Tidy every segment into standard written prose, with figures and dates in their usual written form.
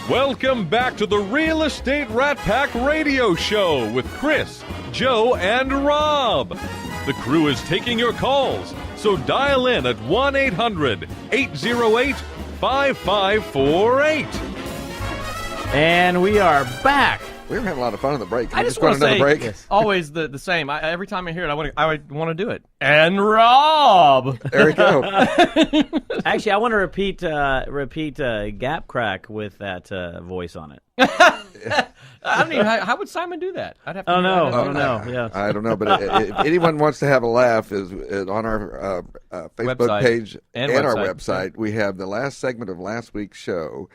Welcome back to the Real Estate Rat Pack Radio Show with Chris, Joe, and Rob. The crew is taking your calls, so dial in at 1-800-808-5548. And we are back. We were having a lot of fun on the break. I just want to say, break? always the same. Every time I hear it, I want to do it. And Rob. There we go. Actually, I want to repeat Gap Crack with that voice on it. I don't even. How would Simon do that? I'd have to. I don't know, but if anyone wants to have a laugh, is on our Facebook Website. page and our website. We have the last segment of last week's show.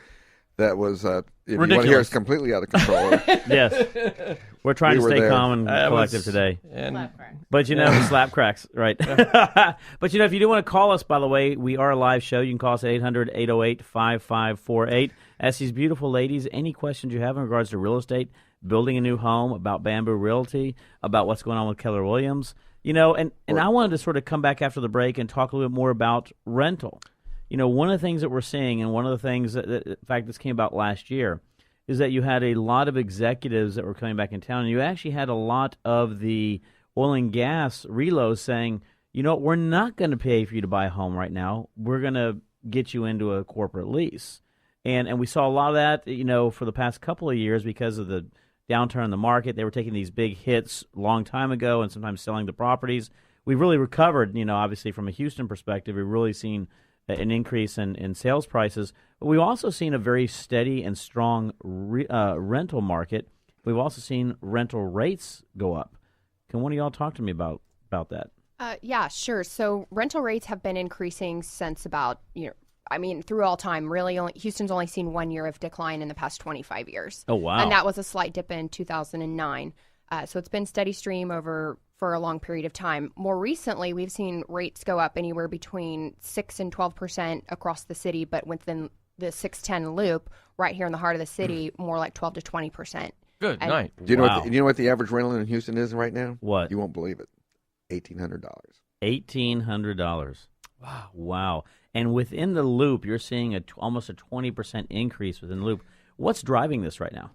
That was, if you want to hear us completely out of control. Yes. We're trying to stay calm and collective today. But, slap cracks, right. But, if you do want to call us, by the way, we are a live show. You can call us at 800-808-5548. Ask these beautiful ladies any questions you have in regards to real estate, building a new home, about Bamboo Realty, about what's going on with Keller Williams. And I wanted to sort of come back after the break and talk a little bit more about rental. One of the things that we're seeing, and one of the things that, in fact, this came about last year, is that you had a lot of executives that were coming back in town, and you actually had a lot of the oil and gas reloads saying, we're not going to pay for you to buy a home right now. We're going to get you into a corporate lease. And we saw a lot of that, for the past couple of years because of the downturn in the market. They were taking these big hits a long time ago and sometimes selling the properties. We've really recovered, obviously from a Houston perspective. We've really seen an increase in sales prices. But we've also seen a very steady and strong rental market. We've also seen rental rates go up. Can one of y'all talk to me about that? Yeah, sure. So rental rates have been increasing since about, through all time. Really, Houston's only seen 1 year of decline in the past 25 years. Oh, wow. And that was a slight dip in 2009. So it's been steady stream for a long period of time. More recently, we've seen rates go up anywhere between 6 and 12% across the city, but within the 610 loop, right here in the heart of the city, more like 12 to 20%. Good night. Do you know what the average rental in Houston is right now? What? You won't believe it. $1,800. $1,800. Wow. And within the loop, you're seeing almost a 20% increase within the loop. What's driving this right now?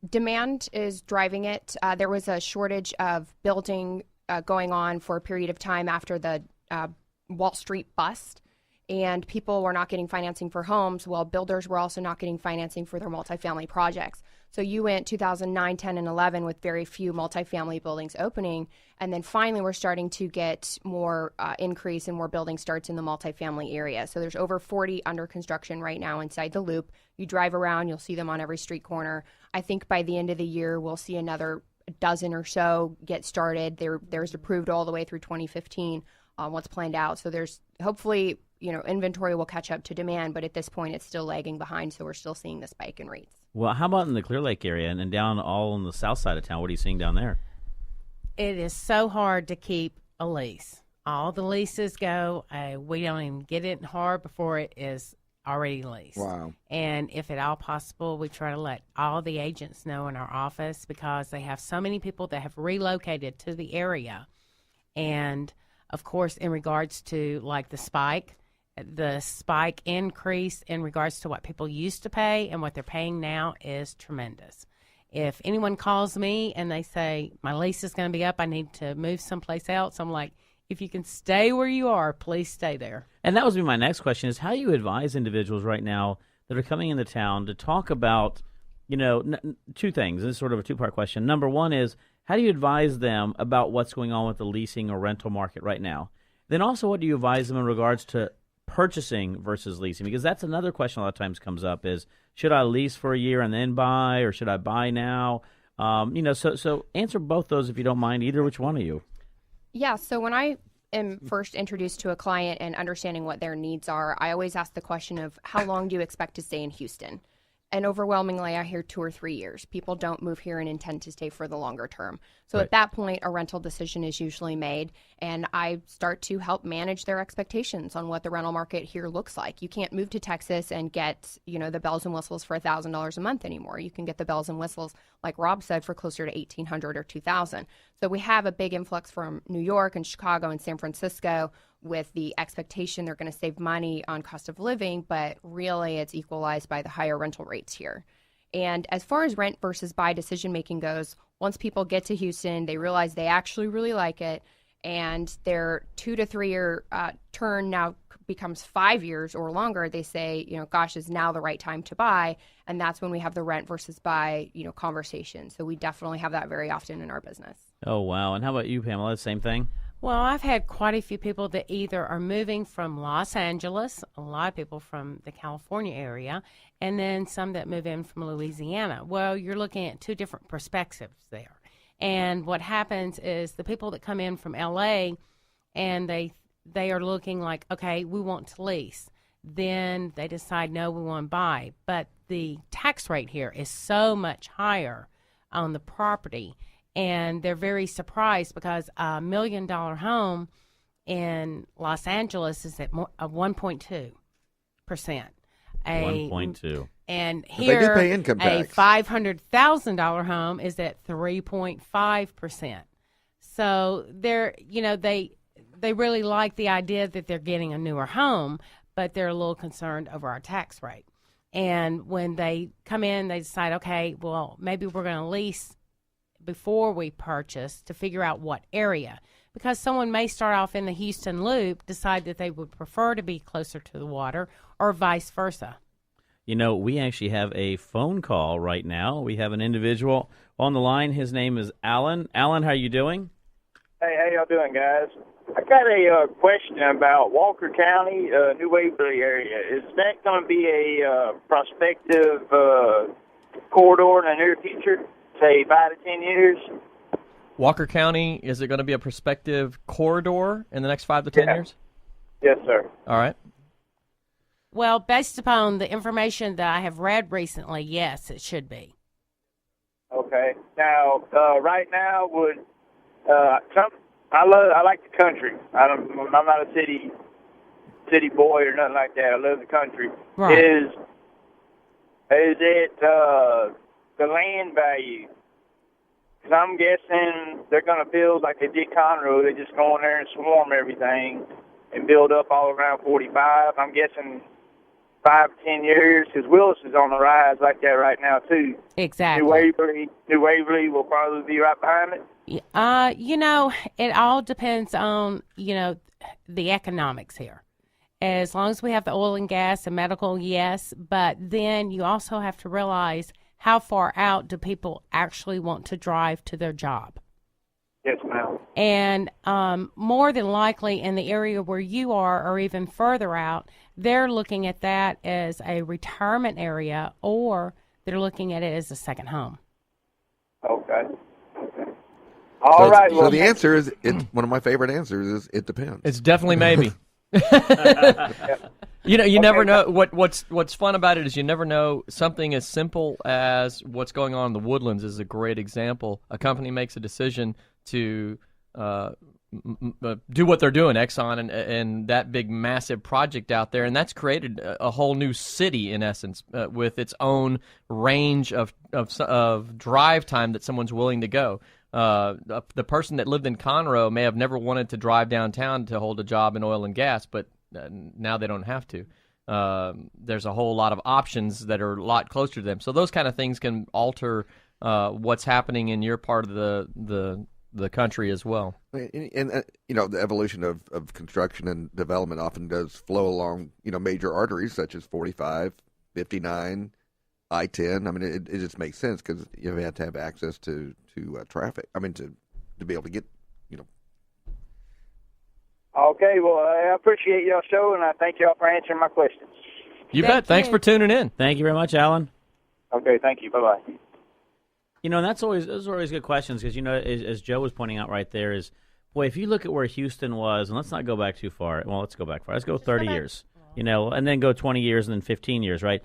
Demand is driving it. There was a shortage of building going on for a period of time after the Wall Street bust, and people were not getting financing for homes. Well, builders were also not getting financing for their multifamily projects. So you went 2009, 10, and 11 with very few multifamily buildings opening, and then finally we're starting to get more increase and more building starts in the multifamily area. So there's over 40 under construction right now inside the loop. You drive around, you'll see them on every street corner. I think by the end of the year, we'll see another dozen or so get started. There's approved all the way through 2015 on what's planned out. So there's hopefully, inventory will catch up to demand, but at this point it's still lagging behind. So we're still seeing the spike in rates. Well, how about in the Clear Lake area and down all on the south side of town? What are you seeing down there? It is so hard to keep a lease. All the leases go. We don't even get it hard before it is already leased. Wow. And if at all possible, we try to let all the agents know in our office because they have so many people that have relocated to the area. And, of course, in regards to, like, the spike increase in regards to what people used to pay and what they're paying now is tremendous. If anyone calls me and they say, my lease is going to be up, I need to move someplace else, I'm like, if you can stay where you are, please stay there. And that was my next question is how do you advise individuals right now that are coming into town to talk about, two things. This is sort of a two-part question. Number one is how do you advise them about what's going on with the leasing or rental market right now? Then also what do you advise them in regards to purchasing versus leasing? Because that's another question a lot of times comes up is should I lease for a year and then buy or should I buy now? So answer both those if you don't mind, either which one of you. Yeah, so when I am first introduced to a client and understanding what their needs are, I always ask the question of how long do you expect to stay in Houston? And overwhelmingly, I hear 2 or 3 years. People don't move here and intend to stay for the longer term. So At that point, a rental decision is usually made, and I start to help manage their expectations on what the rental market here looks like. You can't move to Texas and get, the bells and whistles for $1,000 a month anymore. You can get the bells and whistles, like Rob said, for closer to $1,800 or $2,000. So we have a big influx from New York and Chicago and San Francisco with the expectation they're going to save money on cost of living, but really it's equalized by the higher rental rates here. And as far as rent versus buy decision making goes, once people get to Houston, they realize they actually really like it, and their 2 to 3 year turn now becomes 5 years or longer. They say, gosh, is now the right time to buy? And that's when we have the rent versus buy, conversation. So we definitely have that very often in our business. Oh, wow. And how about you, Pamela? Same thing? Well, I've had quite a few people that either are moving from Los Angeles, a lot of people from the California area, and then some that move in from Louisiana. Well, you're looking at two different perspectives there. And what happens is the people that come in from L.A. and they are looking like, okay, we want to lease. Then they decide, no, we want to buy. But the tax rate here is so much higher on the property. And they're very surprised because $1 million home in Los Angeles is at 1.2%. 1.2. And But they here, do pay income a tax. $500,000 home is at 3.5%. So they're, they really like the idea that they're getting a newer home, but they're a little concerned over our tax rate. And when they come in, they decide, okay, well, maybe we're going to lease before we purchase to figure out what area. Because someone may start off in the Houston Loop, decide that they would prefer to be closer to the water, or vice versa. We actually have a phone call right now. We have an individual on the line. His name is Alan. Alan, how are you doing? Hey, how y'all doing, guys? I got a question about Walker County, New Waverly area. Is that going to be a prospective corridor in the near future, say 5 to 10 years? Walker County, is it going to be a prospective corridor in the next 5 to 10 years? Yes, sir. All right. Well, based upon the information that I have read recently, yes, it should be. Okay. Now, right now, would I like the country. I'm not a city boy or nothing like that. I love the country. Right. Is it the land value? Because I'm guessing they're going to build like they did Conroe. They just go in there and swarm everything and build up all around 45. I'm guessing 5 to 10 years, because Willis is on the rise like that right now too. Exactly. New Waverly will probably be right behind it. It all depends on, the economics here. As long as we have the oil and gas and medical, yes, but then you also have to realize how far out do people actually want to drive to their job. Yes, ma'am. And more than likely in the area where you are or even further out, they're looking at that as a retirement area, or they're looking at it as a second home. Okay. All right. So the answer is, one of my favorite answers is it depends. It's definitely maybe. You never know. What's fun about it is you never know. Something as simple as what's going on in the Woodlands is a great example. A company makes a decision to do what they're doing, Exxon, and that big massive project out there, and that's created a whole new city in essence, with its own range of drive time that someone's willing to go. The person that lived in Conroe may have never wanted to drive downtown to hold a job in oil and gas, but now they don't have to. There's a whole lot of options that are a lot closer to them. So those kind of things can alter what's happening in your part of the country as well. And the evolution of construction and development often does flow along, major arteries such as 45, 59, I-10. I mean, it just makes sense because you have to have access to traffic. I mean, to be able to get, Okay, well, I appreciate y'all show, and I thank y'all for answering my questions. You bet. Thanks for tuning in. Thank you very much, Alan. Okay, thank you. Bye-bye. And those are always good questions because, as Joe was pointing out right there is, boy, if you look at where Houston was, and let's not go back too far. Well, let's go back far. Let's go 30 years, and then go 20 years and then 15 years, right?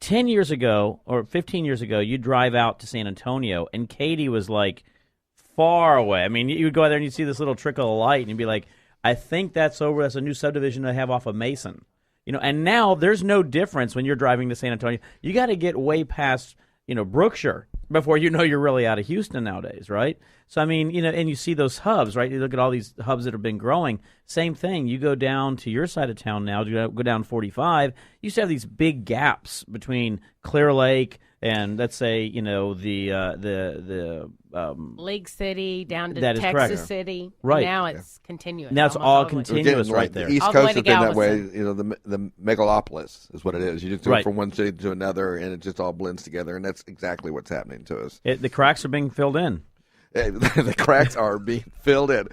10 years ago or 15 years ago, you'd drive out to San Antonio, and Katy was, like, far away. I mean, you would go out there and you'd see this little trickle of light, and you'd be like, I think that's over. That's a new subdivision they have off of Mason. And now there's no difference when you're driving to San Antonio. You got to get way past, Brookshire before you're really out of Houston nowadays, right? So, I mean, and you see those hubs, right? You look at all these hubs that have been growing. Same thing. You go down to your side of town now, you go down 45. You used to have these big gaps between Clear Lake And let's say the League City down to That is Texas correct. City. Right. Now it's continuous. now it's almost all the way. continuous Again, right there. The East All the way Coast to has been that way. Galveston. The megalopolis is what it is. You just go Right. from one city to another, and it just all blends together, and that's exactly what's happening to us. The cracks are being filled in. The cracks are being filled in.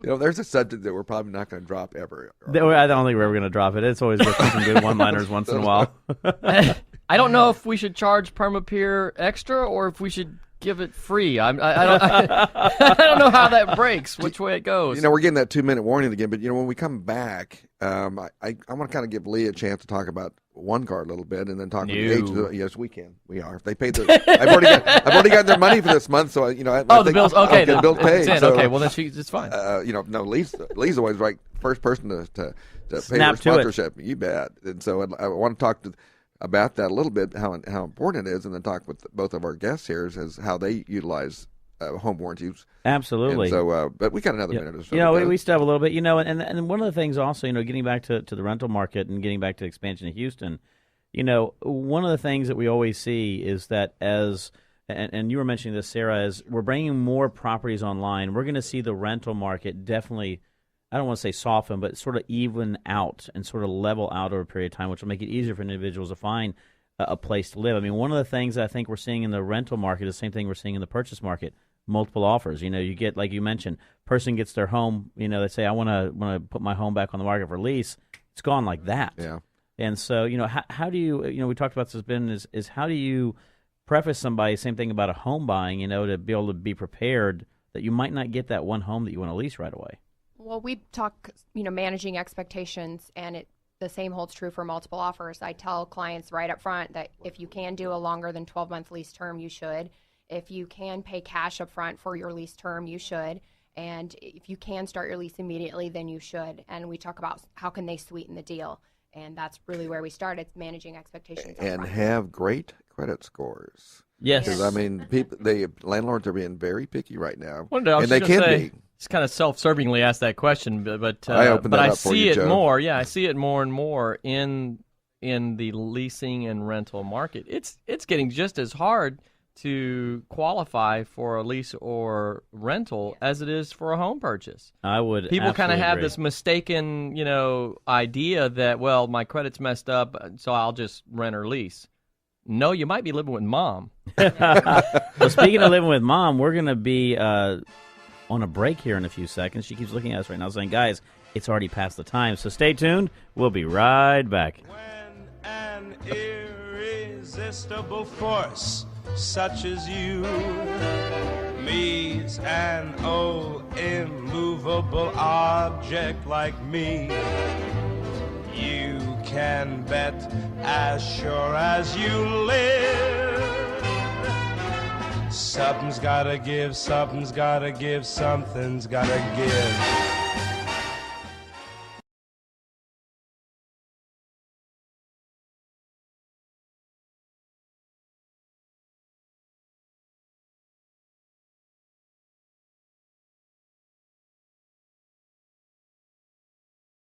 There's a subject that we're probably not going to drop ever. I don't think we're ever going to drop it. It's always good for some good one-liners once in a while. I don't know if we should charge PermaPeer extra or if we should give it free. I don't know how that breaks, which way it goes. We're getting that 2-minute warning again, but when we come back, I want to kind of give Lee a chance to talk about OneGuard a little bit, and then talk about the agents. Yes, we can. We are. If they paid I've already got their money for this month, so the bills. Okay, the bill's paid. It's in. So, Okay, well then it's fine. No, Lee's always right. First person to pay Snap for to it. sponsorship. You bet. And so I want to talk about that a little bit, how important it is, and then talk with both of our guests here as how they utilize home warranties. Absolutely. And so, but we got another minute or so. We still have a little bit, and one of the things also, getting back to the rental market and getting back to expansion in Houston, one of the things that we always see is that and you were mentioning this, Sarah, as we're bringing more properties online, we're going to see the rental market definitely, I don't want to say soften, but sort of even out and sort of level out over a period of time, which will make it easier for individuals to find a place to live. I mean, one of the things I think we're seeing in the rental market is the same thing we're seeing in the purchase market. Multiple offers. You get, like you mentioned, person gets their home. They say, I want to put my home back on the market for lease. It's gone like that. Yeah. And so, how do you, we talked about this, is how do you preface somebody, same thing about a home buying, to be able to be prepared that you might not get that one home that you want to lease right away. Well, we talk, managing expectations, and the same holds true for multiple offers. I tell clients right up front that if you can do a longer than 12-month lease term, you should. If you can pay cash up front for your lease term, you should. And if you can start your lease immediately, then you should. And we talk about how can they sweeten the deal. And that's really where we start. It's managing expectations. And have great credit scores. Yes. Because, landlords are being very picky right now. Well, no, and they can be. Just kind of self-servingly asked that question, but I opened that I up for see you, it Joe. more. Yeah, I see it more and more in the leasing and rental market. It's getting just as hard to qualify for a lease or rental as it is for a home purchase. I would. People kind of have agree. this mistaken, idea that, well, my credit's messed up, so I'll just rent or lease. No, you might be living with mom. Well, speaking of living with mom, we're going to be on a break here in a few seconds. She keeps looking at us right now saying, guys, it's already past the time. So stay tuned. We'll be right back. When an irresistible force such as you meets an old immovable object like me, you can bet as sure as you live, something's gotta give, something's gotta give, something's gotta give.